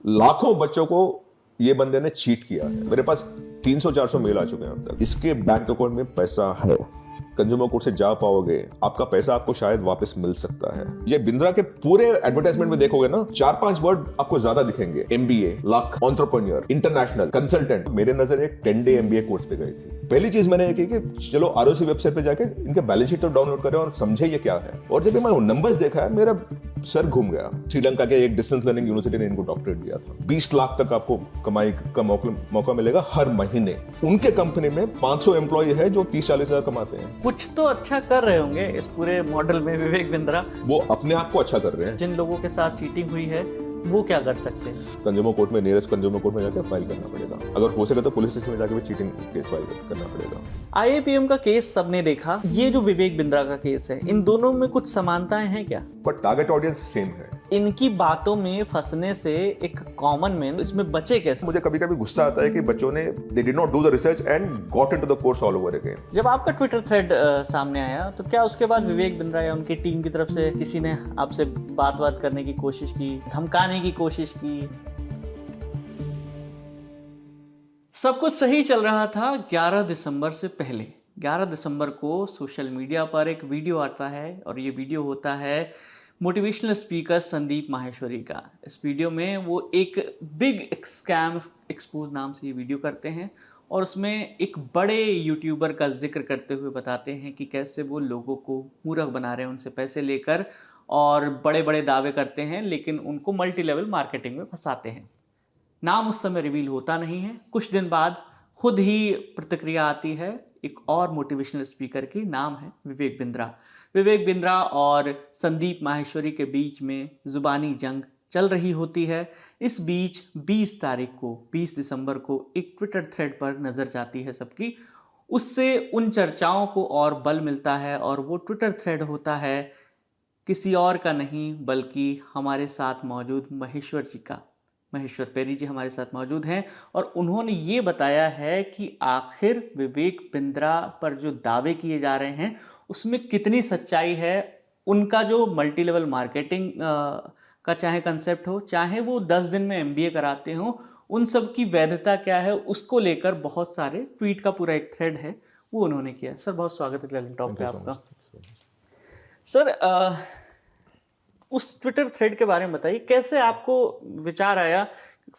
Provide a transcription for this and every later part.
लाखों बच्चों को ये बंदे ने चीट किया है। मेरे पास 300-400 मेल आ चुके हैं अब तक। इसके बैंक अकाउंट में पैसा है, कंज्यूमर कोर्ट से जा पाओगे, आपका पैसा आपको शायद वापस मिल सकता है। ये बिंद्रा के पूरे एडवर्टाइजमेंट में देखोगे ना, 4-5 वर्ड आपको ज्यादा दिखेंगे, MBA, luck, entrepreneur, international, consultant. मेरे नजर एक 10 डे MBA कोर्स पे गई थी। पहली चीज मैंने की कि चलो ROC वेबसाइट पे जाके इनके बैलेंस शीट तो डाउनलोड करें और समझे ये क्या है। और जब मैं नंबर्स देखा है, मेरा सर घूम गया। श्रीलंका के एक डिस्टेंस लर्निंग यूनिवर्सिटी ने इनको डॉक्टरेट दिया था। 20 लाख तक आपको कमाई का मौका मिलेगा हर महीने। उनके कंपनी में 500 एम्प्लॉय है जो 30-40 हजार कमाते हैं। कुछ तो अच्छा कर रहे होंगे इस पूरे मॉडल में विवेक बिंद्रा। वो अपने आप को अच्छा कर रहे हैं। जिन लोगों के साथ चीटिंग हुई है वो क्या कर सकते हैं? कंज्यूमर कोर्ट में, नियरेस्ट कंज्यूमर कोर्ट में जाकर फाइल करना पड़ेगा। अगर हो सके तो पुलिस स्टेशन में जाकर भी चीटिंग केस फाइल करना पड़ेगा। IIPM का केस सबने देखा, ये जो विवेक बिंद्रा का केस है, इन दोनों में कुछ समानताएं हैं क्या? पर टारगेट ऑडियंस सेम है। इनकी बातों में फंसने से एक कॉमन मैन इसमें बचे कैसे? मुझे कभी कभी गुस्सा आता है कि बच्चों ने they did not do the research and got into the course all over again. जब आपका ट्विटर थ्रेड सामने आया तो क्या उसके बाद विवेक बिंद्रा या उनकी टीम की तरफ से किसी ने आपसे बात करने की कोशिश की, धमकाने की कोशिश की? सब कुछ सही चल रहा था 11 दिसंबर से पहले। 11 दिसंबर को सोशल मीडिया पर एक वीडियो आता है और ये वीडियो होता है मोटिवेशनल स्पीकर संदीप माहेश्वरी का। इस वीडियो में वो एक बिग स्कैम एक्सपोज नाम से ये वीडियो करते हैं और उसमें एक बड़े यूट्यूबर का जिक्र करते हुए बताते हैं कि कैसे वो लोगों को मूर्ख बना रहे हैं उनसे पैसे लेकर, और बड़े बड़े दावे करते हैं लेकिन उनको मल्टी लेवल मार्केटिंग में फंसाते हैं। नाम उस समय रिवील होता नहीं है। कुछ दिन बाद खुद ही प्रतिक्रिया आती है एक और मोटिवेशनल स्पीकर की, नाम है विवेक बिंद्रा। विवेक बिंद्रा और संदीप माहेश्वरी के बीच में जुबानी जंग चल रही होती है। इस बीच 20 तारीख को, 20 दिसंबर को एक ट्विटर थ्रेड पर नजर जाती है सबकी। उससे उन चर्चाओं को और बल मिलता है और वो ट्विटर थ्रेड होता है किसी और का नहीं बल्कि हमारे साथ मौजूद महेश्वर जी का। महेश्वर पेरी जी हमारे साथ मौजूद हैं और उन्होंने ये बताया है कि आखिर विवेक बिंद्रा पर जो दावे किए जा रहे हैं उसमें कितनी सच्चाई है। उनका जो मल्टी लेवल मार्केटिंग का चाहे कंसेप्ट हो, चाहे वो 10 दिन में MBA कराते हो, उन सब की वैधता क्या है, उसको लेकर बहुत सारे ट्वीट का पूरा एक थ्रेड है वो उन्होंने किया। सर बहुत स्वागत है ललित टॉक पे आपका। सर उस ट्विटर थ्रेड के बारे में बताइए, कैसे आपको विचार आया?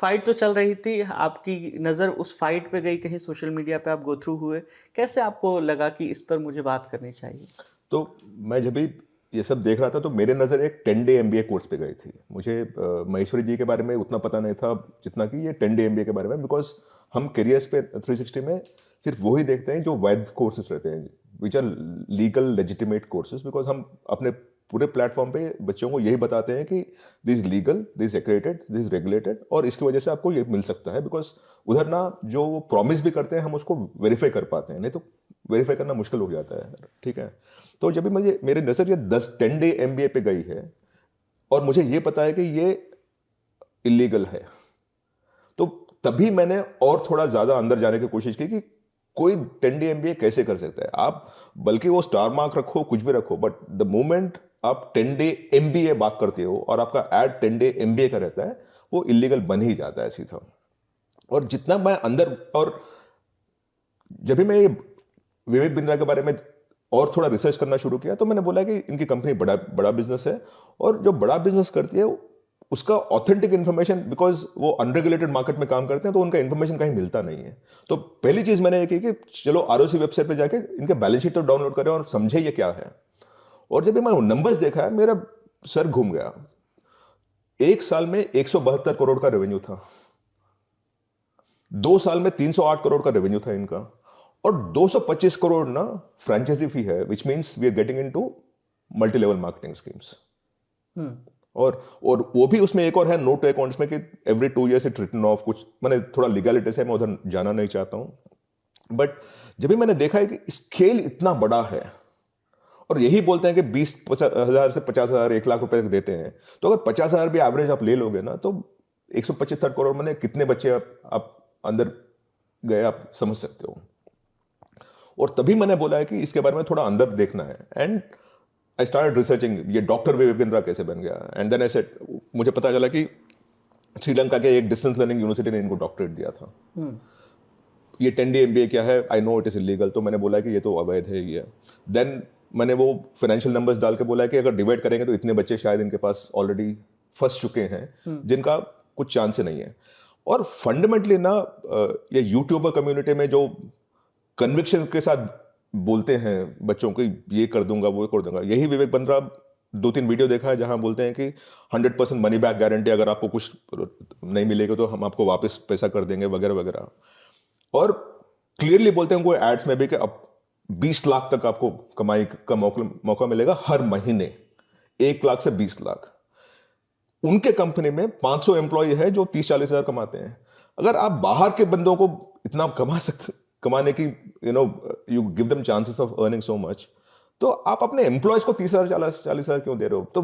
फाइट तो चल रही थी, आपकी नज़र उस फाइट पे गई, कहीं सोशल मीडिया पे आप गो थ्रू हुए, कैसे आपको लगा कि इस पर मुझे बात करनी चाहिए? तो मैं जब भी ये सब देख रहा था तो मेरे नज़र एक 10 डे MBA कोर्स पे गई थी। मुझे महेश्वरी जी के बारे में उतना पता नहीं था जितना कि ये 10 डे MBA के बारे में, बिकॉज हम करियर्स पे 360 में सिर्फ वही देखते हैं जो वैध कोर्सेज रहते हैं, which are legal legitimate courses. Because हम अपने पूरे प्लेटफॉर्म पे बच्चों को यही बताते हैं कि this legal, this accredited, this regulated, और इसकी वजह से आपको ये मिल सकता है। बिकॉज उधर ना जो प्रॉमिस भी करते हैं हम उसको वेरीफाई कर पाते हैं, नहीं तो वेरीफाई करना मुश्किल हो जाता है। ठीक है, तो जब भी मुझे मेरे नज़र ये 10 डे MBA पे गई है और मुझे ये पता है कि ये इलीगल है, तो तभी मैंने और थोड़ा ज़्यादा अंदर जाने की कोशिश की कि कोई 10 डे MBA कैसे कर सकता है। आप बल्कि वो स्टार मार्क रखो, कुछ भी रखो, बट द मोमेंट आप 10 डे MBA बात करते हो और आपका ऐड 10 डे MBA का रहता है, वो इलीगल बन ही जाता है सीधा। और जितना मैं अंदर, और जब भी मैं ये विवेक बिंद्रा के बारे में और थोड़ा रिसर्च करना शुरू किया तो मैंने बोला कि इनकी कंपनी बड़ा बिजनेस है, और जो बड़ा बिजनेस करती है उसका ऑथेंटिक इन्फॉर्मेशन, बिकॉज वो अनरेगुलेटेड मार्केट में काम करते हैं तो उनका इन्फॉर्मेशन कहीं मिलता नहीं है। तो पहली चीज मैंने ये की कि चलो ROC वेबसाइट पे जाके इनके बैलेंस शीट तो डाउनलोड करें और समझे ये क्या है। और जब मैं नंबर्स देखा है, मेरा सर घूम गया। एक साल में 172 करोड़ का रेवेन्यू था, 2 साल में 308 करोड़ का रेवेन्यू था इनका, और 225 करोड़ ना फ्रेंचाइजी फी है, which means we are getting into multi level marketing schemes. और वो भी उसमें एक और है नोट टू अकाउंट्स में कि every 2 years it written off, कुछ मैंने थोड़ा लीगलिटी से मैं उधर जाना नहीं चाहता हूं। बट जब भी मैंने देखा है कि स्केल इतना बड़ा है और यही बोलते हैं कि 20,000 से 50,000 1 लाख रुपए तक देते हैं, तो अगर 50,000 भी एवरेज आप ले लोगे ना तो 175 करोड़ में कितने बच्चे आप अंदर गए आप समझ सकते हो। और तभी मैंने बोला है कि इसके बारे में थोड़ा अंदर देखना है, एंड आई स्टार्टेड रिसर्चिंग ये डॉक्टर विवेक बिंद्रा कैसे बन गया। एंड देन आई सेड, मुझे पता चला कि श्रीलंका के एक डिस्टेंस लर्निंग यूनिवर्सिटी ने इनको डॉक्टरेट दिया था। ये 10-day MBA क्या है, I know it is illegal, तो मैंने बोला कि ये तो अवैध है ये। देन मैंने वो फाइनेंशियल नंबर्स डाल के बोला कि अगर डिवाइड करेंगे तो इतने बच्चे शायद इनके पास ऑलरेडी फंस चुके हैं जिनका कुछ चांस ही नहीं है। और फंडामेंटली ना ये यूट्यूबर कम्युनिटी में जो कन्विक्शन के साथ बोलते हैं बच्चों को ये कर दूंगा वो कर दूंगा, यही विवेक बिंद्रा 2-3 वीडियो देखा है जहां बोलते हैं कि 100% मनी बैक गारंटी, अगर आपको कुछ नहीं मिलेगा तो हम आपको वापस पैसा कर देंगे वगैरह वगैरह। और क्लियरली बोलते हैं उनको एड्स में भी कि अब 20 लाख तक आपको कमाई का मौका मिलेगा हर महीने, 1 लाख से 20 लाख। उनके कंपनी में 500 एम्प्लॉय है जो 30-40 हजार कमाते हैं। अगर आप बाहर के बंदों को इतना कमाने की you give them chances of earning so much, तो आप अपने एम्प्लॉयज को 30,000-40,000 क्यों दे रहे हो? तो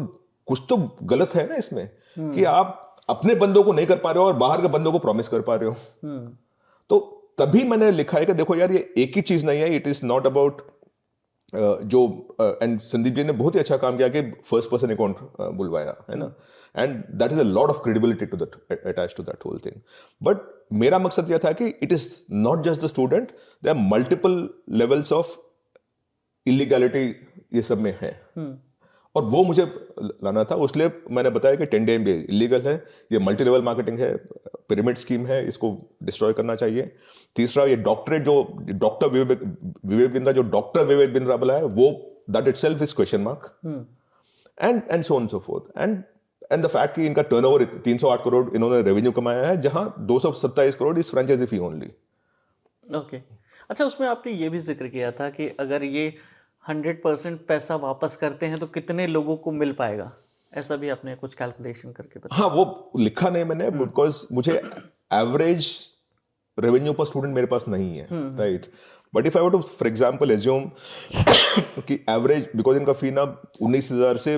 कुछ तो गलत है ना इसमें कि आप अपने बंदों को नहीं कर पा रहे हो और बाहर के बंदों को प्रॉमिस कर पा रहे हो। तो तभी मैंने लिखा है कि देखो यार, ये एक ही चीज नहीं है, इट इज नॉट अबाउट जो एंड संदीप जी ने बहुत ही अच्छा काम किया कि फर्स्ट पर्सन अकाउंट बुलवाया है ना, and that is a lot of credibility to that attach to that whole thing. But मेरा मकसद यह था कि it is not just the student, there are multiple levels of illegality ये सब में है और वो मुझे लाना था। उसलिए मैंने बताया कि 10-day MBA इलीगल है, ये मल्टी लेवल मार्केटिंग है, पिरामिड स्कीम है, इसको डिस्ट्रॉय करना चाहिए। तीसरा, ये डॉक्टरेट जो डॉक्टर विवेक बिंद्रा जो डॉक्टर विवेक बिंद्रा बोला है, वो that itself is question mark and so on so fourth. And the fact कि इनका टर्नओवर 308 करोड़ इन्होंने रेवेन्यू कमाया है, जहां 227 crore is franchisee fee only. Okay, अच्छा, उसमें आपने ये भी जिक्र किया था कि अगर ये 100% पैसा वापस करते हैं तो कितने लोगों को मिल पाएगा, ऐसा भी आपने कुछ कैलकुलेशन करके बताया? हाँ, वो लिखा नहीं मैंने, बिकॉज मुझे एवरेज रेवेन्यू पर स्टूडेंट मेरे पास नहीं है, right. But if I want to for example assume कि एवरेज, बिकॉज इनका फी ना 19,000 से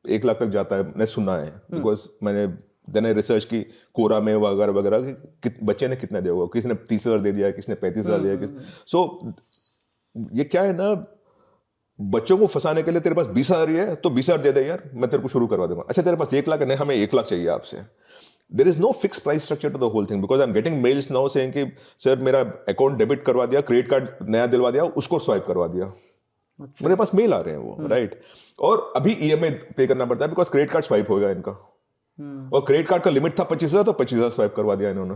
1 लाख तक जाता है, मैंने सुना है, बिकॉज मैंने देन रिसर्च की कोरा में वगैरह वगैरह कि बच्चे ने कितना दिया होगा, किसी ने 30,000 दे दिया, किसी ने 35,000 दिया। सो ये क्या है ना, बच्चों को फंसाने के लिए तेरे पास 20,000 ही है तो 20,000 दे दे यार, मैं तेरे को शुरू करवा दूंगा। अच्छा, तेरे पास 1 लाख है, नहीं हमें 1 लाख चाहिए आपसे। There is no fix price structure to the whole thing, because I am getting mails now saying कि सर मेरा अकाउंट डेबिट करवा दिया, क्रेडिट कार्ड नया दिलवा दिया, उसको स्वाइप करवा दिया। अच्छा। मेरे पास मेल आ रहे हैं वो, राइट। और अभी EMI पे करना पड़ता है बिकॉज क्रेडिट कार्ड स्वाइप होगा इनका, और क्रेडिट कार्ड का लिमिट था 25,000, तो 25,000 स्वाइप करवा दिया इन्होंने।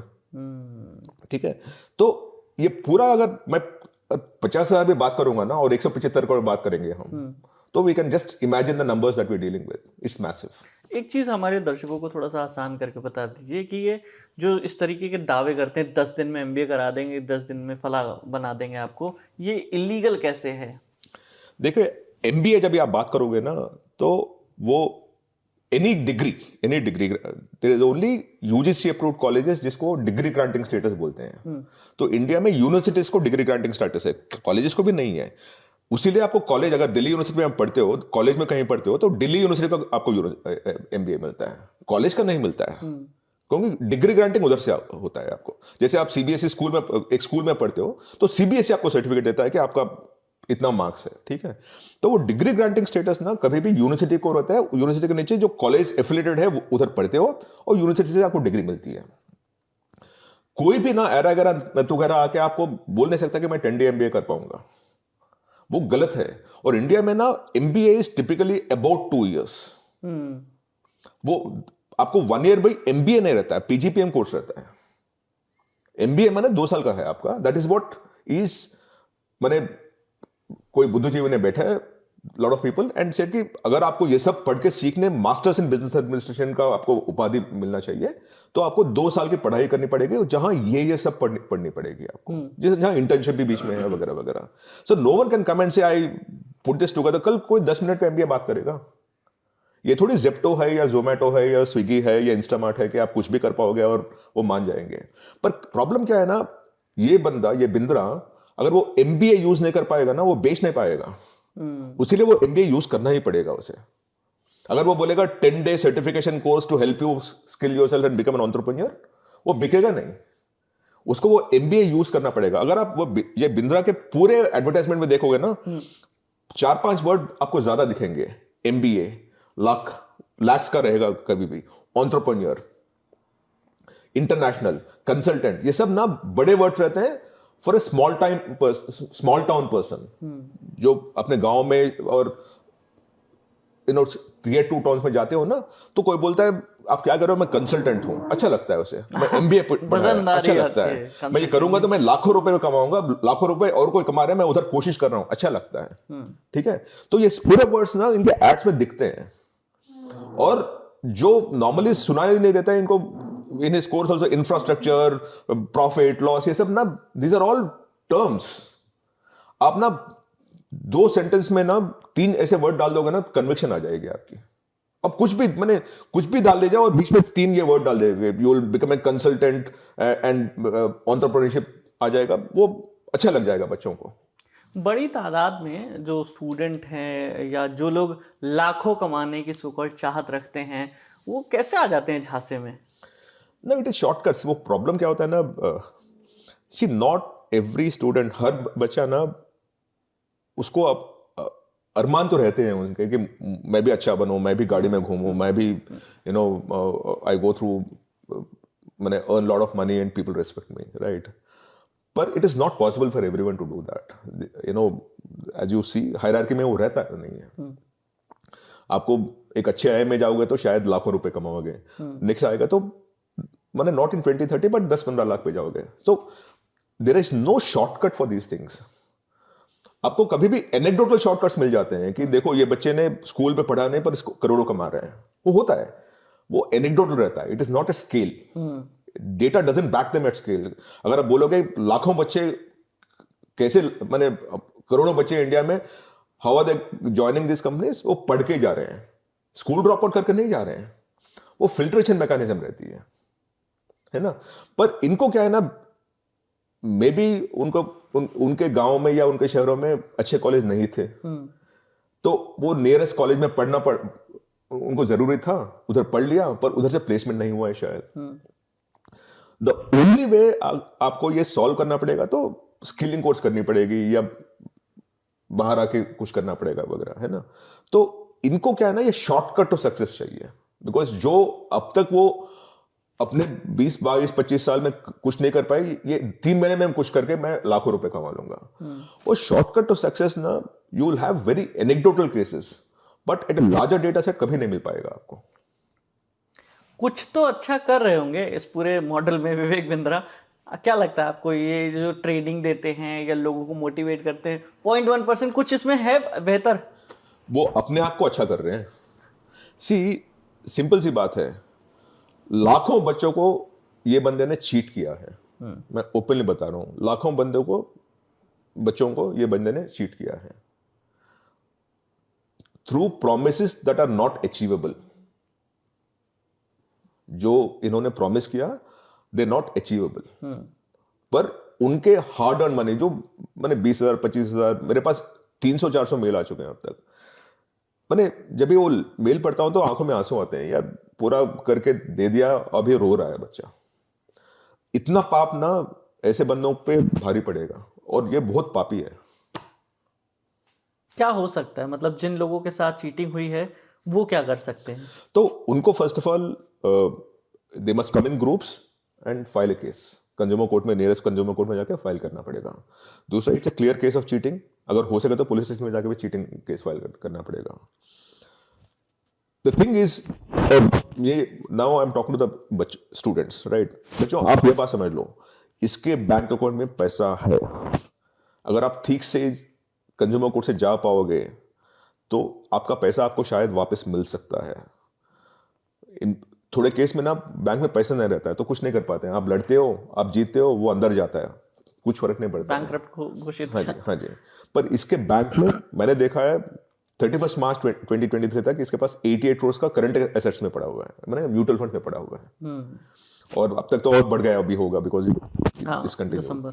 ठीक है, तो ये पूरा अगर मैं 50,000 भी बात करूंगा ना और 175 करोड़ बात करेंगे हम, तो we can just imagine the numbers that we are dealing with, it's massive. एक चीज हमारे दर्शकों को थोड़ा सा आसान करके बता दीजिए कि ये जो इस तरीके के दावे करते हैं 10 दिन में MBA करा देंगे, 10 दिन में फला बना देंगे आपको, ये इलीगल कैसे है? देखिए, MBA जब आप बात करोगे ना, तो वो any degree there is only UGC approved colleges जिसको डिग्री ग्रांटिंग स्टेटस बोलते हैं। तो इंडिया में यूनिवर्सिटीज को डिग्री ग्रांटिंग स्टेटस है, कॉलेजेस को भी नहीं है। उसीलिए आपको कॉलेज, अगर दिल्ली यूनिवर्सिटी में पढ़ते हो, कॉलेज में कहीं पढ़ते हो, तो दिल्ली यूनिवर्सिटी का आपको MBA मिलता है, कॉलेज का नहीं मिलता है, क्योंकि डिग्री ग्रांटिंग उधर से होता है आपको। जैसे आप CBSE स्कूल में, एक स्कूल में पढ़ते हो, तो CBSE आपको सर्टिफिकेट देता है कि आपका इतना मार्क्स है, ठीक है। तो वो डिग्री ग्रांटिंग स्टेटस ना कभी भी यूनिवर्सिटी को रहता है, यूनिवर्सिटी के नीचे जो कॉलेज एफिलिएटेड है वो उधर पढ़ते हो और यूनिवर्सिटी से आपको डिग्री मिलती है। कोई भी ना एरा गैरा तू गैरा आके आपको बोल नहीं सकता कि मैं 10-day MBA कर पाऊंगा, वो गलत है। और इंडिया में ना MBA is typically about 2 years। वो आपको 1 year भाई MBA नहीं रहता है, PGPM कोर्स रहता है। MBA माने 2 साल का है आपका, दैट इज व्हाट इज, माने कोई बुद्धिजीवी ने बैठा है, lot of people, and said कि अगर आपको ये सब पढ़ के सीखने मास्टर्स इन बिजनेस एडमिनिस्ट्रेशन का आपको उपाधि मिलना चाहिए, तो आपको 2 साल की पढ़ाई करनी पड़ेगी, जहां ये सब पढ़नी पड़ेगी आपको, जहां इंटर्नशिप भी बीच में है वगैरह वगैरह। So no one can come and say I put this together. कल कोई 10 मिनट पे MBA बात करेगा? ये थोड़ी जेप्टो है या जोमेटो है या स्विगी है या इंस्टामार्ट है कि आप कुछ भी कर पाओगे और वो मान जाएंगे। पर प्रॉब्लम क्या है ना, ये बंदा, ये बिंद्रा, अगर वो MBA यूज नहीं कर पाएगा ना, वो बेच नहीं पाएगा। उसीलिए वो MBA यूज करना ही पड़ेगा उसे। अगर वो बोलेगा 10-day certification course to help you skill yourself and become an entrepreneur, वो बिकेगा नहीं, उसको वो MBA यूज करना पड़ेगा। अगर आप वो ये बिंद्रा के पूरे एडवर्टाइजमेंट में देखोगे ना, 4-5 वर्ड आपको ज्यादा दिखेंगे, MBA, लैक्स का रहेगा कभी भी, एंटरप्रेन्योर, इंटरनेशनल, कंसल्टेंट, ये सब ना बड़े वर्ड्स रहते हैं for a small town person जो अपने गांव में और टियर 2 टाउन्स में जाते हो ना, तो कोई बोलता है आप क्या कर रहे हो, मैं कंसल्टेंट हूं, अच्छा लगता है उसे, मैं एमबीए अच्छा लगता है, मैं ये करूंगा तो मैं लाखों रुपए में कमाऊंगा, लाखों रुपए और कोई कमा रहा है, मैं उधर कोशिश कर रहा हूं, अच्छा लगता है। ठीक है, तो ये पूरे वर्ड्स ना इनके एड्स में दिखते हैं, और जो नॉर्मली सुनाई नहीं देता है इनको in his course also, infrastructure, profit loss, ये सब ना दीज आर ऑल टर्म्स। आप ना 2 सेंटेंस में ना 3 ऐसे वर्ड डाल दोगे ना, कन्विक्शन आ जाएगी आपकी। अब कुछ भी डाल दे जाओ और बीच में 3 ये वर्ड डाल देंगे, you will become a consultant and entrepreneurship आ जाएगा, वो अच्छा लग जाएगा बच्चों को। बड़ी तादाद में जो स्टूडेंट हैं या जो लोग लाखों कमाने की सुकड़ चाहत रखते हैं, वो कैसे आ जाते हैं झांसे में? ना इट इज शॉर्टकट्स। वो प्रॉब्लम क्या होता है ना, सी नॉट एवरी स्टूडेंट, हर बच्चा ना उसको अरमान तो रहते हैं उनके कि मैं भी अच्छा बनूं, मैं भी गाड़ी में घूमूं, मैं भी आई गो थ्रू, मैंने earn lot of money and people respect me, right? पर it is not possible for everyone to do that. As you see hierarchy में वो रहता नहीं है। आपको एक अच्छे आय में जाओगे तो शायद लाखों रुपए कमाओगे, नेक्स्ट आएगा तो मैंने नॉट इन 20-30 बट 10-15 लाख पे जाओगे। So there is no shortcut for these things. आपको कभी भी एनेक्डोटल शॉर्टकट्स मिल जाते हैं कि देखो ये बच्चे ने स्कूल पे पढ़ा नहीं पर इसको करोड़ों कमा रहे हैं, वो होता है, वो एनेक्डोटल रहता है, it is not a scale. Data doesn't back them at scale. अगर आप बोलोगे लाखों बच्चे कैसे, मैंने करोड़ों बच्चे इंडिया में, how are they joining this companies, वो पढ़ के जा रहे हैं, स्कूल ड्रॉप आउट करके नहीं जा रहे हैं, वो फिल्ट्रेशन मैकेनिज्म रहती है ना। पर इनको क्या है ना, मे बी उनके गांव में या उनके शहरों में अच्छे कॉलेज नहीं थे, तो वो नियरेस्ट कॉलेज में उनको जरूरी था, उधर पढ़ लिया, पर उधर से प्लेसमेंट नहीं हुआ है शायद। द ओनली वे आपको ये सॉल्व करना पड़ेगा तो स्किलिंग कोर्स करनी पड़ेगी या बाहर आके कुछ करना पड़ेगा वगैरह, है ना। तो इनको क्या है ना, ये शॉर्टकट टू सक्सेस चाहिए, बिकॉज जो अब तक वो अपने 20, 22, 25 साल में कुछ नहीं कर पाई, ये 3 महीने में कुछ करके मैं लाखों रुपए कमा लूंगा। वो शॉर्टकट टू सक्सेस ना, you will have very anecdotal cases, but at a larger data set कभी नहीं मिल पाएगा आपको। कुछ तो अच्छा कर रहे होंगे इस पूरे मॉडल में विवेक बिंद्रा। क्या लगता है आपको, ये जो ट्रेनिंग देते हैं या लोगों को मोटिवेट करते हैं, 0.1% कुछ इसमें है बेहतर? वो अपने आप को अच्छा कर रहे हैं। सिंपल सी बात है, लाखों बच्चों को ये बंदे ने चीट किया है। मैं ओपनली बता रहा हूं, लाखों बच्चों को ये बंदे ने चीट किया है through promises that are not achievable. जो इन्होंने प्रॉमिस किया दे नॉट अचीवेबल। पर उनके हार्ड अर्न मनी, जो मैंने 20,000 25,000, मेरे पास 300-400 मेल आ चुके हैं अब तक। मैंने जब भी वो मेल पढ़ता हूं तो आंखों में आंसू आते हैं, यार पूरा करके दे दिया, अभी रो रहा है बच्चा। इतना पाप ना ऐसे बंदों पे भारी पड़ेगा, और ये बहुत पापी है। क्या हो सकता है, मतलब जिन लोगों के साथ चीटिंग हुई है वो क्या कर सकते हैं? तो उनको first of all they must come in groups and file A case consumer court में, नियरेस्ट कंज्यूमर कोर्ट में जाकर फाइल करना पड़ेगा। दूसरा, it's a clear case of cheating, अगर हो सके तो पुलिस स्टेशन में जाकर भी चीटिंग केस फाइल करना पड़ेगा। द थिंग इज, ये now I am talking to the students, right? बच्चों, आप ये बात समझ लो, इसके बैंक अकाउंट में पैसा है। अगर आप ठीक से कंज्यूमर कोर्ट से जा पाओगे तो आपका पैसा आपको शायद वापस मिल सकता है। इन थोड़े केस में ना बैंक में पैसा नहीं रहता है तो कुछ नहीं कर पाते हैं, आप लड़ते हो, आप जीतते हो, वो अंदर जाता है, कुछ फर्क नहीं पड़ता। बैंकरप्ट घोषित। हाँ जी। पर इसके बैंक में मैंने देखा है 31 मार्च 2023 तक इसके पास 88 करोड़ का करंट एसेट्स में पड़ा हुआ है, मैंने म्यूचुअल फंड में पड़ा हुआ है। और अब तक तो और बढ़ गया अभी होगा, बिकॉज इस कंटिन्यू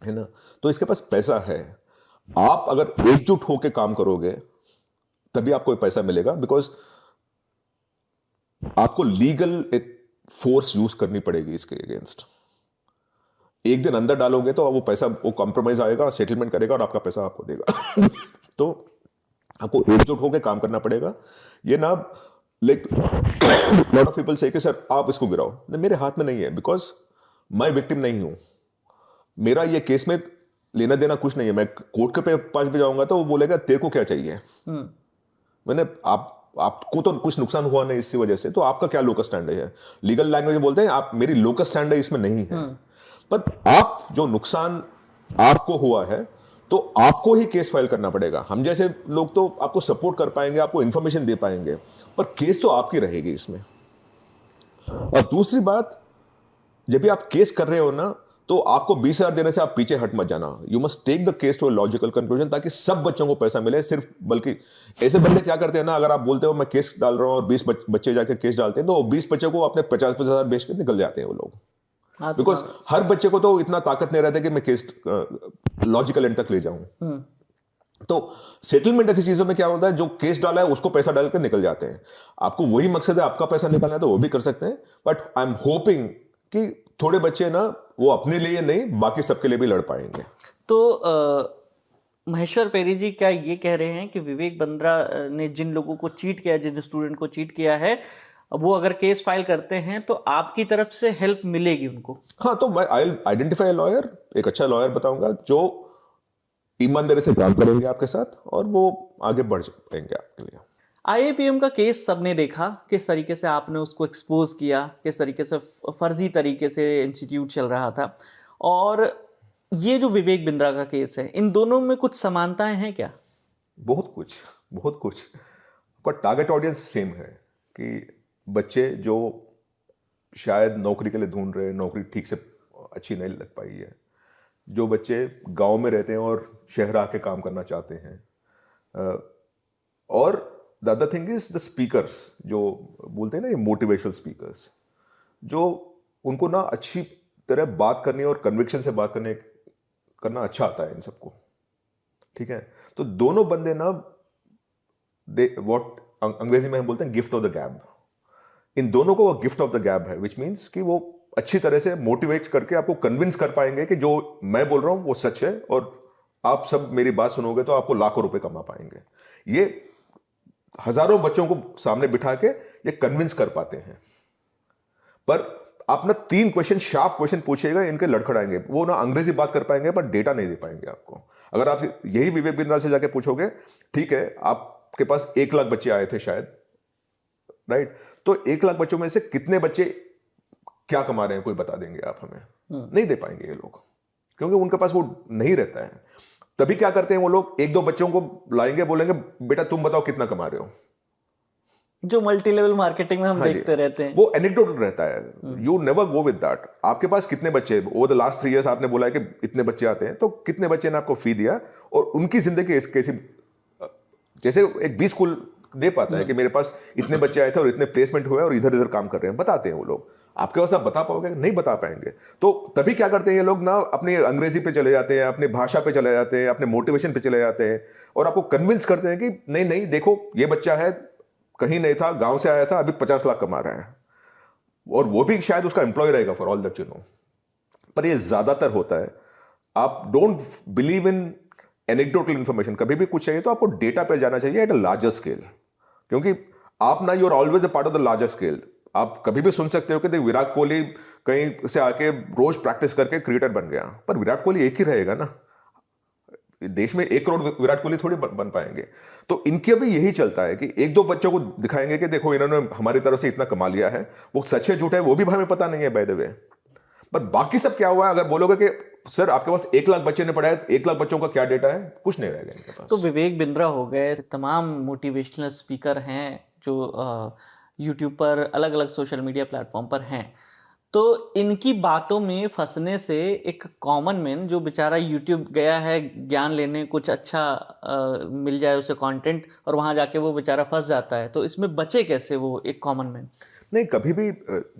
है ना। तो इसके पास पैसा है। आप अगर एकजुट होकर काम करोगे तभी आपको पैसा मिलेगा, बिकॉज आपको लीगल फोर्स यूज करनी पड़ेगी इसके अगेंस्ट। एक दिन अंदर डालोगे तो वो पैसा, वो कॉम्प्रोमाइज आएगा, सेटलमेंट करेगा और आपका पैसा आपको देगा। तो आपको एकजुट होकर काम करना पड़ेगा। ये ना लाइक लॉट ऑफ पीपल से कि सर आप इसको गिराओ, नहीं मेरे हाथ में नहीं है, बिकॉज मैं विक्टिम नहीं हूं, मेरा ये केस में लेना देना कुछ नहीं है। मैं कोर्ट के पास भी जाऊंगा तो वो बोलेगा तेरे को क्या चाहिए। मैंने आपको तो कुछ नुकसान हुआ नहीं इसी वजह से, तो आपका क्या लोकस स्टैंड है। लीगल लैंग्वेज में बोलते हैं आप, मेरी लोकस स्टैंड इसमें नहीं है। पर आप जो नुकसान आपको हुआ है तो आपको ही केस फाइल करना पड़ेगा। हम जैसे लोग तो आपको सपोर्ट कर पाएंगे, आपको इंफॉर्मेशन दे पाएंगे, पर केस तो आपकी रहेगी इसमें। और दूसरी बात, जब भी आप केस कर रहे हो ना, तो आपको 20,000 देने से आप पीछे हट मत जाना। You must take the case to a logical conclusion, ताकि सब बच्चों को पैसा मिले। सिर्फ बल्कि ऐसे बंदे क्या करते हैं ना, अगर आप बोलते हो मैं केस डाल रहा हूं और 20 बच्चे जाके केस डालते हैं, तो 20 बच्चों को अपने 50,000 बेच के निकल जाते हैं वो लोग। बिकॉज हर बच्चे को तो इतना ताकत नहीं रहता कि मैं केस लॉजिकल एंड तक ले जाऊं। तो सेटलमेंट ऐसी चीजों में क्या होता है, जो केस डाला है उसको पैसा डालकर निकल जाते हैं। आपको वही मकसद है, आपका पैसा निकालना है, तो वो भी कर सकते हैं। बट आई एम होपिंग कि थोड़े बच्चे ना, वो अपने लिए नहीं बाकी सबके लिए भी लड़ पाएंगे। तो महेश्वर पेरी जी क्या ये कह रहे हैं कि विवेक बिंद्रा ने जिन लोगों को चीट किया, जिन स्टूडेंट को चीट किया है, वो अगर केस फाइल करते हैं तो आपकी तरफ से हेल्प मिलेगी उनको? हाँ, तो मैं आई आइडेंटिफाई लॉयर, एक अच्छा लॉयर बताऊंगा जो ईमानदारी से काम करेंगे आपके साथ, और वो आगे बढ़ पाएंगे आपके लिए। IIPM का केस सबने देखा, किस तरीके से आपने उसको एक्सपोज किया, किस तरीके से फर्जी तरीके से इंस्टीट्यूट चल रहा था। और ये जो विवेक बिंद्रा का केस है, इन दोनों में कुछ समानताएं हैं क्या? बहुत कुछ, बहुत कुछ। पर टारगेट ऑडियंस सेम है कि बच्चे जो शायद नौकरी के लिए ढूंढ रहे हैं, नौकरी ठीक से अच्छी नहीं लग पाई है, जो बच्चे गांव में रहते हैं और शहर आके काम करना चाहते हैं, और the other thing is the speakers, जो बोलते हैं ना ये मोटिवेशनल स्पीकर्स, जो उनको ना अच्छी तरह बात करनी और कन्विक्शन से बात करना अच्छा आता है इन सबको। ठीक है, तो दोनों बंदे ना, दे व्हाट अंग्रेजी में हम बोलते हैं गिफ्ट ऑफ द गैब। इन दोनों को वो गिफ्ट ऑफ द गैब है, विच मीन्स कि वो अच्छी तरह से मोटिवेट करके आपको कन्विंस कर पाएंगे कि जो मैं बोल रहा हूं वो सच है, और आप सब मेरी बात सुनोगे तो आपको लाखों रुपए कमा पाएंगे। ये हजारों बच्चों को सामने बिठा के ये कन्विंस कर पाते हैं। पर आप ना 3 क्वेश्चन, शार्प क्वेश्चन पूछिएगा, इनके लड़खड़ाएंगे। वो ना अंग्रेजी बात कर पाएंगे पर डेटा नहीं दे पाएंगे आपको। अगर आप यही विवेक बिंद्रा से जाके पूछोगे, ठीक है आपके पास 1 लाख बच्चे आए थे शायद, राइट, तो 1 लाख बच्चों में से कितने बच्चे क्या कमा रहे हैं, कोई बता देंगे आप हमें? नहीं दे पाएंगे ये लोग, क्योंकि उनके पास वो नहीं रहता है। तभी क्या करते हैं वो लोग, 1-2 बच्चों को लाएंगे, बोलेंगे बेटा तुम बताओ कितना कमा रहे हो, जो मल्टी लेवल मार्केटिंग में हम देखते रहते हैं। वो एनेक्डोटल रहता है। You never go with that. आपके पास कितने बच्चे ओवर द लास्ट 3 इयर्स आपने बोला है कि इतने बच्चे आते हैं, तो कितने बच्चे ने आपको फी दिया, और उनकी जिंदगी कैसी, जैसे एक 20 स्कूल दे पाता है कि मेरे पास इतने बच्चे आए थे और इतने प्लेसमेंट हुए और इधर इधर काम कर रहे हैं, बताते हैं वो लोग। आपके पास आप बता पाओगे? नहीं बता पाएंगे। तो तभी क्या करते हैं ये लोग ना, अपनी अंग्रेजी पे चले जाते हैं, अपनी भाषा पे चले जाते हैं, अपने मोटिवेशन पे चले जाते हैं, और आपको कन्विंस करते हैं कि नहीं नहीं देखो ये बच्चा है, कहीं नहीं था, गांव से आया था, अभी 50 लाख कमा रहा है, और वो भी शायद उसका एम्प्लॉय रहेगा for all that you know. पर ये ज्यादातर होता है। आप don't believe in anecdotal information. कभी भी कुछ चाहिए तो आपको डेटा पे जाना चाहिए एट अ लार्जर स्केल, क्योंकि आप ना, you are always a part of the larger scale. आप कभी भी सुन सकते हो कि विराट कोहली कहीं से आके रोज प्रैक्टिस करके क्रिकेटर बन गया, पर विराट कोहली एक ही रहेगा ना, देश में 1 करोड़ विराट कोहली थोड़ी बन पाएंगे। तो इनके भी यही चलता है कि 1-2 बच्चों को दिखाएंगे कि देखो इन्होंने हमारी तरफ से इतना कमा लिया है, वो सच है झूठ है वो भी हमें पता नहीं है बाय द वे। पर बाकी सब क्या हुआ है, अगर बोलोगे कि सर आपके पास 1 लाख बच्चे ने पढ़ाया, 1 लाख बच्चों का क्या डेटा है, कुछ नहीं रहेगा इनके पास। तो विवेक बिंद्रा हो गए, तमाम मोटिवेशनल स्पीकर हैं जो यूट्यूब पर, अलग अलग सोशल मीडिया प्लेटफॉर्म पर हैं, तो इनकी बातों में फंसने से एक कॉमन मैन जो बेचारा यूट्यूब गया है ज्ञान लेने, कुछ अच्छा मिल जाए उसे कंटेंट, और वहां जाके वो बेचारा फंस जाता है, तो इसमें बचे कैसे वो एक कॉमन मैन? नहीं, कभी भी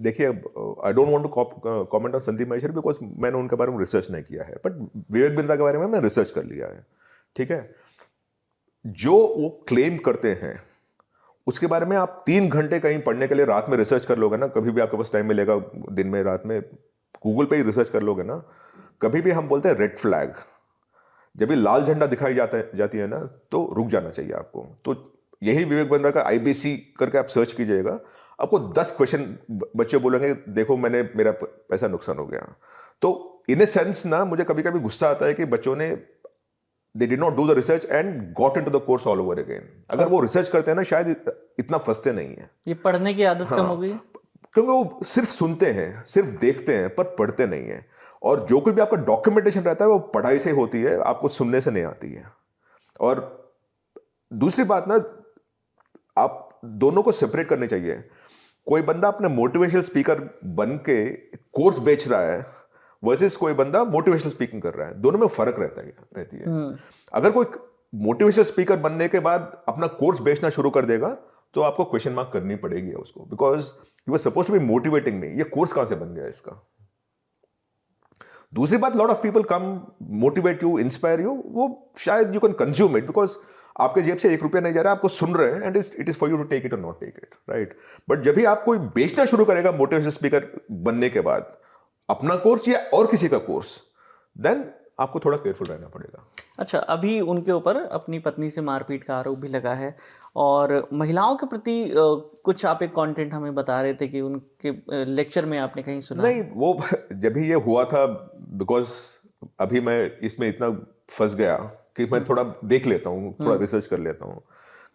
देखिए, I don't want to comment on Sandeep Maheshwari because मैंने उनके बारे में रिसर्च नहीं किया है, बट विवेक बिंद्रा के बारे में मैंने रिसर्च कर लिया है। ठीक है, जो वो क्लेम करते हैं उसके बारे में आप 3 घंटे कहीं पढ़ने के लिए रात में रिसर्च कर लोगे ना, कभी भी आपके पास टाइम मिलेगा दिन में रात में, गूगल पे ही रिसर्च कर लोगे ना, कभी भी हम बोलते हैं रेड फ्लैग, जब भी लाल झंडा दिखाई जाती है ना, तो रुक जाना चाहिए आपको। तो यही विवेक बिंद्रा का IBC करके आप सर्च कीजिएगा, आपको 10 क्वेश्चन बच्चे बोलेंगे देखो मैंने मेरा पैसा नुकसान हो गया। तो इन ए सेंस ना मुझे कभी कभी गुस्सा आता है कि बच्चों ने they did not do the research and got into the course all over again. अगर वो रिसर्च करते हैं ना शायद इतना फंसते नहीं है। ये पढ़ने की आदत कम हो गई है? क्योंकि वो सिर्फ सुनते हैं, सिर्फ देखते हैं, पर पढ़ते नहीं है। और जो कोई भी आपका डॉक्यूमेंटेशन रहता है वो पढ़ाई से होती है, आपको सुनने से नहीं आती है। और दूसरी बात ना, आप दोनों को सेपरेट करनी चाहिए। कोई बंदा अपने मोटिवेशनल स्पीकर बन के कोर्स बेच रहा है वर्सेस कोई बंदा मोटिवेशनल स्पीकिंग कर रहा है, दोनों में फर्क रहती है। अगर कोई मोटिवेशनल स्पीकर बनने के बाद अपना कोर्स बेचना शुरू कर देगा तो आपको क्वेश्चन मार्क करनी पड़ेगी उसको, because you are suppose to be motivating me, ये कोर्स कहां से बन गया इसका। दूसरी बात, lot of people come motivate you, inspire you, वो शायद you can consume it because आपके जेब से 1 रुपया नहीं जा रहा है, आपको सुन रहे हैं, and it is for you to take it और not take it, right. But जब भी आप कोई बेचना शुरू करेगा मोटिवेशनल स्पीकर बनने के बाद, अपना कोर्स या और किसी का कोर्स, देन आपको थोड़ा केयरफुल रहना पड़ेगा। अच्छा, अभी उनके ऊपर अपनी पत्नी से मारपीट का आरोप भी लगा है, और महिलाओं के प्रति कुछ आप एक कंटेंट हमें बता रहे थे कि उनके लेक्चर में आपने कहीं सुना? नहीं, वो जब भी ये हुआ था, बिकॉज अभी मैं इसमें इतना फंस गया कि मैं थोड़ा देख लेता हूँ, थोड़ा रिसर्च कर लेता हूँ।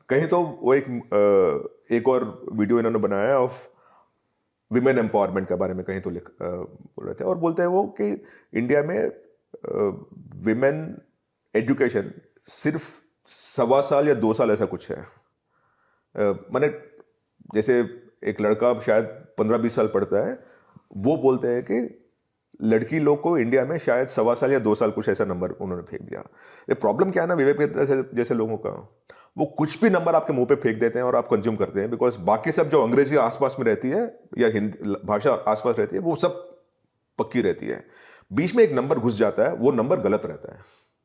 कहीं तो वो एक और वीडियो इन्होंने बनाया ऑफ विमेन एम्पावरमेंट के बारे में, कहीं तो बोल रहे थे, और बोलते हैं वो कि इंडिया में विमेन एजुकेशन सिर्फ 1.25 साल या 2 साल ऐसा कुछ है। माने जैसे एक लड़का शायद 15-20 साल पढ़ता है, वो बोलते हैं कि लड़की लोग को इंडिया में शायद 1.25 साल या 2 साल, कुछ ऐसा नंबर उन्होंने फेंक दिया। ये प्रॉब्लम क्या है ना विवेक जैसे लोगों का, वो कुछ भी नंबर आपके मुंह पे फेंक देते हैं और आप कंज्यूम करते हैं, बिकॉज बाकी सब जो अंग्रेजी आसपास में रहती है या हिंदी भाषा आसपास रहती है वो सब पक्की रहती है। बीच में एक नंबर घुस जाता है, वो नंबर गलत रहता है।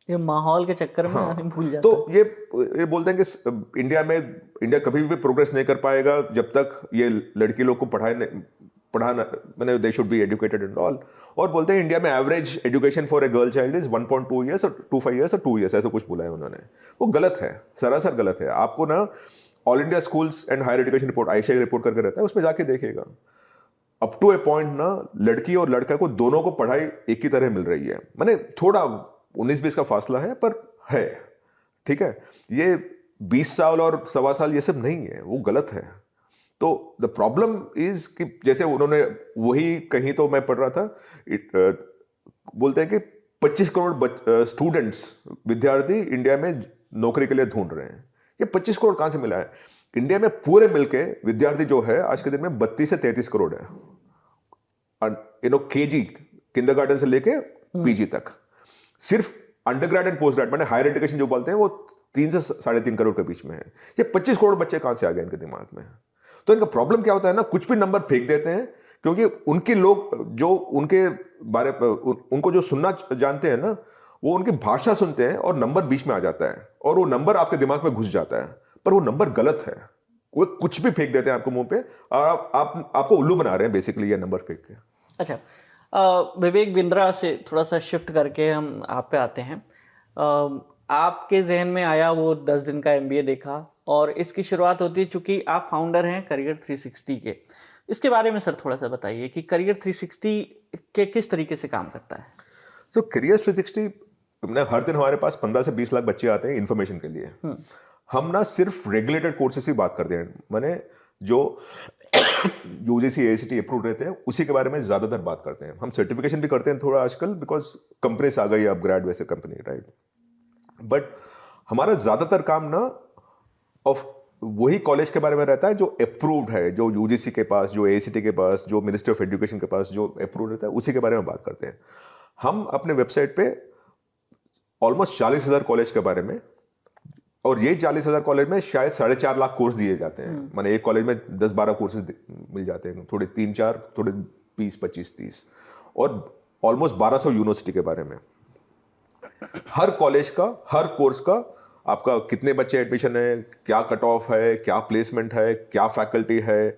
ये माहौल के चक्कर में आदमी भूल जाता तो ये बोलते हैं कि इंडिया कभी भी प्रोग्रेस नहीं कर पाएगा जब तक ये लड़की लोग को पढ़ाना, मैंने they should be educated and all. और बोलते हैं इंडिया में average education for a girl child is 1.2 years और 2.5 ईयर्स और 2 ईयर्स, ऐसा कुछ बोला है उन्होंने। वो गलत है, सरासर गलत है। आपको ना all India schools and higher education report, ICAI report करके रहता है, उसमें जाके देखिएगा, अप टू ए पॉइंट ना लड़की और लड़का को दोनों को पढ़ाई एक ही तरह मिल रही है। मैंने थोड़ा 19-20 का फासला है, पर है, ठीक है। ये 20 साल और 1.25 साल ये सब नहीं है, वो गलत है। तो द प्रॉब्लम इज कि जैसे उन्होंने वही कहीं तो मैं पढ़ रहा था, बोलते हैं कि 25 करोड़ स्टूडेंट्स, विद्यार्थी इंडिया में नौकरी के लिए ढूंढ रहे हैं। ये 25 करोड़ कहां से मिला है? इंडिया में पूरे मिलके विद्यार्थी जो है आज के दिन में 32 से 33 करोड़ है, केजी किंडरगार्टन से लेके पीजी तक। सिर्फ अंडरग्रेड एंड पोस्ट ग्रेड, मैंने हायर एजुकेशन जो बोलते हैं, वो 3 से 3.5 करोड़ के बीच में है। ये 25 करोड़ बच्चे कहां से आ गए इनके दिमाग में? तो इनका प्रॉब्लम क्या होता है ना, कुछ भी नंबर फेंक देते हैं, क्योंकि उनके लोग जो उनके बारे उनको जो सुनना जानते हैं ना, वो उनकी भाषा सुनते हैं और नंबर बीच में आ जाता है और वो नंबर आपके दिमाग में घुस जाता है, पर वो नंबर गलत है। वो कुछ भी फेंक देते हैं आपको मुंह पे और आपको उल्लू बना रहे हैं बेसिकली ये नंबर फेंक के। अच्छा, विवेक बिंद्रा से थोड़ा सा शिफ्ट करके हम आप पे आते हैं। आपके जहन में आया वो 10 दिन का MBA देखा, और इसकी शुरुआत होती है, चूंकि आप फाउंडर हैं करियर 360 के। इसके बारे में सर थोड़ा सा बताइए कि करियर 360 के किस तरीके से काम करता है। सो करियर 360 हर दिन हमारे पास 15 से 20 लाख बच्चे आते हैं इन्फॉर्मेशन के लिए। हम ना सिर्फ रेगुलेटेड कोर्सेज की बात करते हैं, माने जो UGC AICTE अप्रूव रहते हैं उसी के बारे में ज्यादातर बात करते हैं। हम सर्टिफिकेशन भी करते हैं थोड़ा आजकल, बिकॉज कंपनीज आ गई अपग्रेड वैसे कंपनी, राइट। बट हमारा ज्यादातर काम ना ऑफ वही कॉलेज के बारे में रहता है जो अप्रूव्ड है, जो UGC के पास, जो AICTE के पास, जो मिनिस्ट्री ऑफ एजुकेशन के पास जो अप्रूव रहता है, उसी के बारे में बात करते हैं। हम अपने वेबसाइट पे ऑलमोस्ट 40,000 कॉलेज के बारे में, और ये 40,000 कॉलेज में शायद 4.5 लाख कोर्स दिए जाते हैं। माने एक कॉलेज में 10-12 कोर्सेज मिल जाते हैं, थोड़े 3-4, थोड़े 20-25-30, और ऑलमोस्ट 1200 यूनिवर्सिटी के बारे में। हर कॉलेज का, हर कोर्स का आपका कितने बच्चे एडमिशन है, क्या कट ऑफ है, क्या प्लेसमेंट है, क्या फैकल्टी है,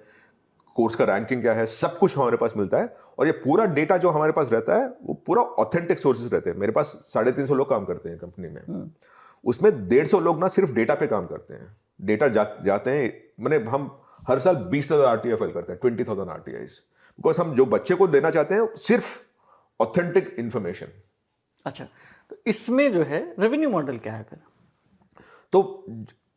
कोर्स का रैंकिंग क्या है, सब कुछ हमारे पास मिलता है। और ये पूरा डेटा जो हमारे पास रहता है वो पूरा ऑथेंटिक सोर्सेज रहते हैं। मेरे पास 350 लोग काम करते हैं कंपनी में, उसमें 150 लोग ना सिर्फ डेटा पे काम करते हैं, डेटा जाते हैं, मैंने हम हर साल 20,000 RTI फाइल करते हैं, 20,000 RTIs, बिकॉज हम जो बच्चे को देना चाहते हैं सिर्फ ऑथेंटिक इंफॉर्मेशन। अच्छा, तो इसमें जो है रेवेन्यू मॉडल क्या है फिर? तो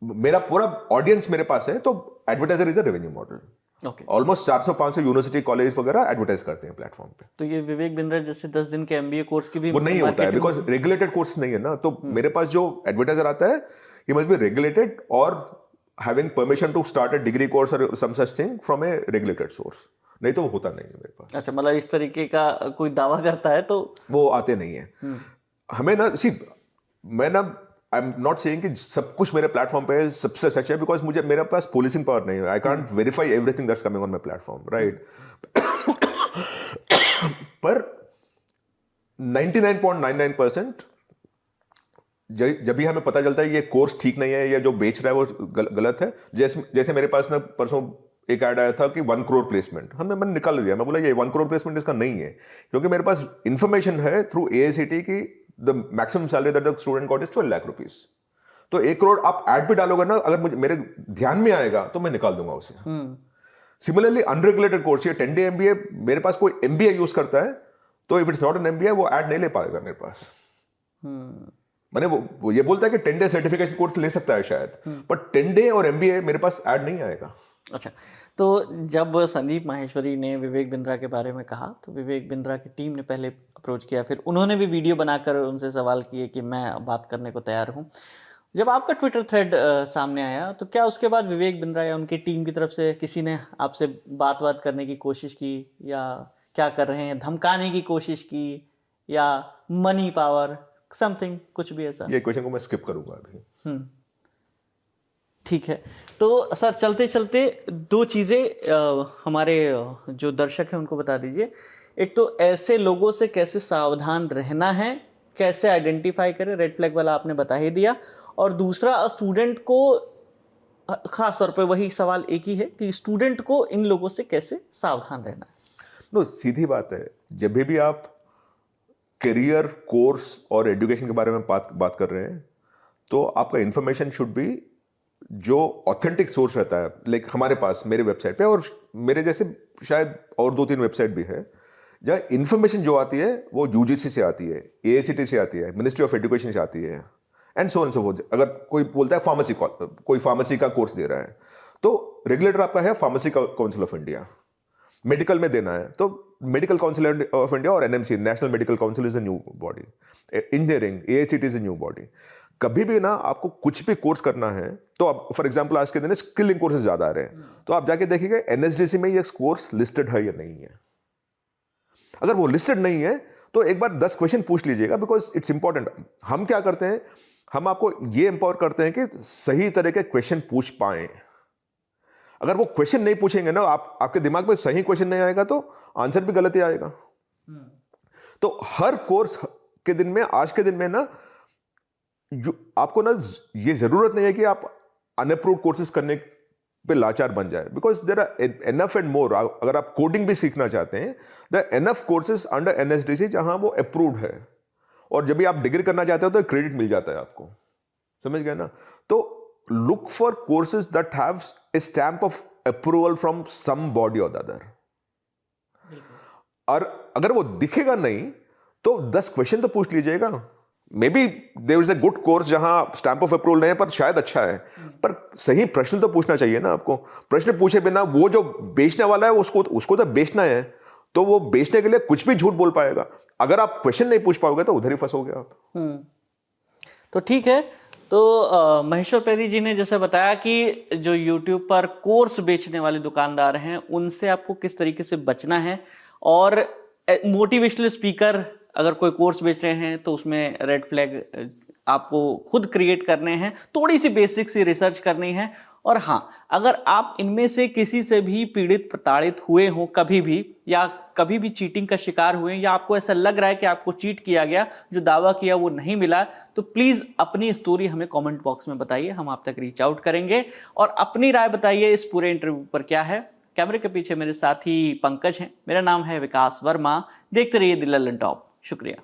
मेरा पूरा ऑडियंस मेरे पास है, तो advertiser is a revenue model. Okay, almost 400-500 university college वगैरह एडवर्टाइज करते हैं प्लेटफॉर्म पे। तो ये विवेक बिंद्रा जैसे 10 दिन के MBA कोर्स की भी वो नहीं होता है, marketing- बिकॉज रेगुलेटेड कोर्स नहीं है ना। तो मेरे पास जो एडवर्टाइजर आता है, ही मस्ट बी रेगुलेटेड और having permission to start a degree course और some such thing from a regulated source, नहीं तो वो होता नहीं है मेरे पास। अच्छा, मतलब इस तरीके का कोई दावा करता है तो वो आते नहीं है। हमें ना मैं ना आई एम नॉट सेइंग कि सब कुछ मेरे प्लेटफॉर्म पे सबसे सच है, बिकॉज मेरे पास पुलिसिंग पावर नहीं है। I can't verify everything that's coming on my platform, right? पर 99.99% जब भी हमें पता चलता है ये कोर्स ठीक नहीं है या जो बेच रहा है वो गलत है। जैसे मेरे पास ना परसों एक ऐड आया था कि 1 करोड़ प्लेसमेंट, मैंने निकाल दिया। मैं बोला ये 1 करोड़ प्लेसमेंट इसका नहीं है, क्योंकि मेरे पास इंफॉर्मेशन है थ्रू AICTE की the maximum salary that the student got is 12 lakh rupees. तो 1 करोड़ आप ऐड भी डालोगे ना, अगर मेरे ध्यान में आएगा तो मैं निकाल दूंगा उसे। सिमिलरली अनरेगुलेटेड कोर्स, ये 10 day MBA, मेरे पास कोई MBA यूज करता है तो if it's not an MBA वो ऐड नहीं ले पाएगा मेरे पास। मैंने वो ये बोलता है कि 10 day सर्टिफिकेशन कोर्स ले सकता है शायद, पर 10 day और MBA मेरे पास ऐड नहीं आएगा। अच्छा, तो जब संदीप माहेश्वरी ने विवेक बिंद्रा के बारे में कहा तो विवेक बिंद्रा की टीम ने पहले अप्रोच किया, फिर उन्होंने भी वीडियो बनाकर उनसे सवाल किए कि मैं बात करने को तैयार हूं। जब आपका ट्विटर थ्रेड सामने आया तो क्या उसके बाद विवेक बिंद्रा या उनकी टीम की तरफ से किसी ने आपसे बात करने की कोशिश की, या क्या कर रहे हैं धमकाने की कोशिश की, या मनी पावर समथिंग, कुछ भी ऐसा? ये क्वेश्चन को मैं स्किप करूंगा अभी। ठीक है, तो सर चलते चलते 2 चीज़ें हमारे जो दर्शक हैं उनको बता दीजिए। एक तो ऐसे लोगों से कैसे सावधान रहना है, कैसे आइडेंटिफाई करें, रेड फ्लैग वाला आपने बता ही दिया। और दूसरा, स्टूडेंट को खास तौर पे वही सवाल एक ही है कि स्टूडेंट को इन लोगों से कैसे सावधान रहना है। सीधी बात है, जब भी आप करियर, कोर्स और एजुकेशन के बारे में बात कर रहे हैं तो आपका इंफॉर्मेशन शुड बी जो ऑथेंटिक सोर्स रहता है। लाइक हमारे पास मेरे वेबसाइट पे और मेरे जैसे शायद और 2-3 वेबसाइट भी है जहाँ इंफॉर्मेशन जो आती है वो UGC से आती है, AICTE से आती है, मिनिस्ट्री ऑफ एजुकेशन से आती है, and so on so fourth. अगर कोई बोलता है कोई फार्मेसी का कोर्स दे रहा है तो रेगुलेटर आपका है pharmacy council of India. Medical में देना है तो मेडिकल काउंसिल ऑफ इंडिया और NMC, national medical council, is a new body. Engineering, AICTE is a new body. कभी भी ना आपको कुछ भी कोर्स करना है तो अब फॉर एग्जांपल आज के दिन स्किलिंग कोर्सेज ज्यादा आ रहे हैं, तो आप जाके देखिएगा NSDC में ये कोर्स लिस्टेड है या नहीं है। अगर वो लिस्टेड नहीं है तो एक बार 10 क्वेश्चन पूछ लीजिएगा, बिकॉज इट्स इंपॉर्टेंट। हम क्या करते हैं, हम आपको ये एम्पावर करते हैं कि सही तरह के क्वेश्चन पूछ पाए। अगर वो क्वेश्चन नहीं पूछेंगे ना, आपके दिमाग में सही क्वेश्चन नहीं आएगा तो आंसर भी गलत ही आएगा। तो हर कोर्स के दिन में, आज के दिन में ना, आपको ना ये जरूरत नहीं है कि आप अनअप्रूव्ड कोर्सेज करने पे लाचार बन जाए, because there are enough and more. अगर आप कोडिंग भी सीखना चाहते हैं, the enough courses under NSDC जहां वो अप्रूव्ड है, और जब भी आप डिग्री करना चाहते हो तो क्रेडिट मिल जाता है आपको, समझ गए ना? तो look for courses that have a stamp of approval from some body or the other. और अगर वो दिखेगा नहीं तो 10 क्वेश्चन तो पूछ लीजिएगा। May be there is a good course जहां स्टैंप ऑफ अप्रूवल नहीं है पर शायद अच्छा है, पर सही प्रश्न तो पूछना चाहिए ना आपको। प्रश्न पूछे बिना वो जो बेचने वाला है उसको तो बेचना है, तो वो बेचने के लिए कुछ भी झूठ बोल पाएगा। अगर आप क्वेश्चन नहीं पूछ पाओगे तो उधर ही फंसोगे आप। तो ठीक है, तो महेश्वर पेरी जी ने जैसे बताया कि जो YouTube पर कोर्स बेचने वाले दुकानदार हैं उनसे आपको किस तरीके से बचना है, और मोटिवेशनल स्पीकर अगर कोई कोर्स बेच रहे हैं तो उसमें रेड फ्लैग आपको खुद क्रिएट करने हैं, थोड़ी सी बेसिक सी रिसर्च करनी है। और हाँ, अगर आप इनमें से किसी से भी पीड़ित प्रताड़ित हुए हो कभी भी, या कभी भी चीटिंग का शिकार हुए, या आपको ऐसा लग रहा है कि आपको चीट किया गया, जो दावा किया वो नहीं मिला, तो प्लीज़ अपनी स्टोरी हमें कमेंट बॉक्स में बताइए, हम आप तक रीच आउट करेंगे। और अपनी राय बताइए इस पूरे इंटरव्यू पर क्या है। कैमरे के पीछे मेरे साथी पंकज हैं, मेरा नाम है विकास वर्मा। देखते रहिए द लल्लन टॉप। शुक्रिया।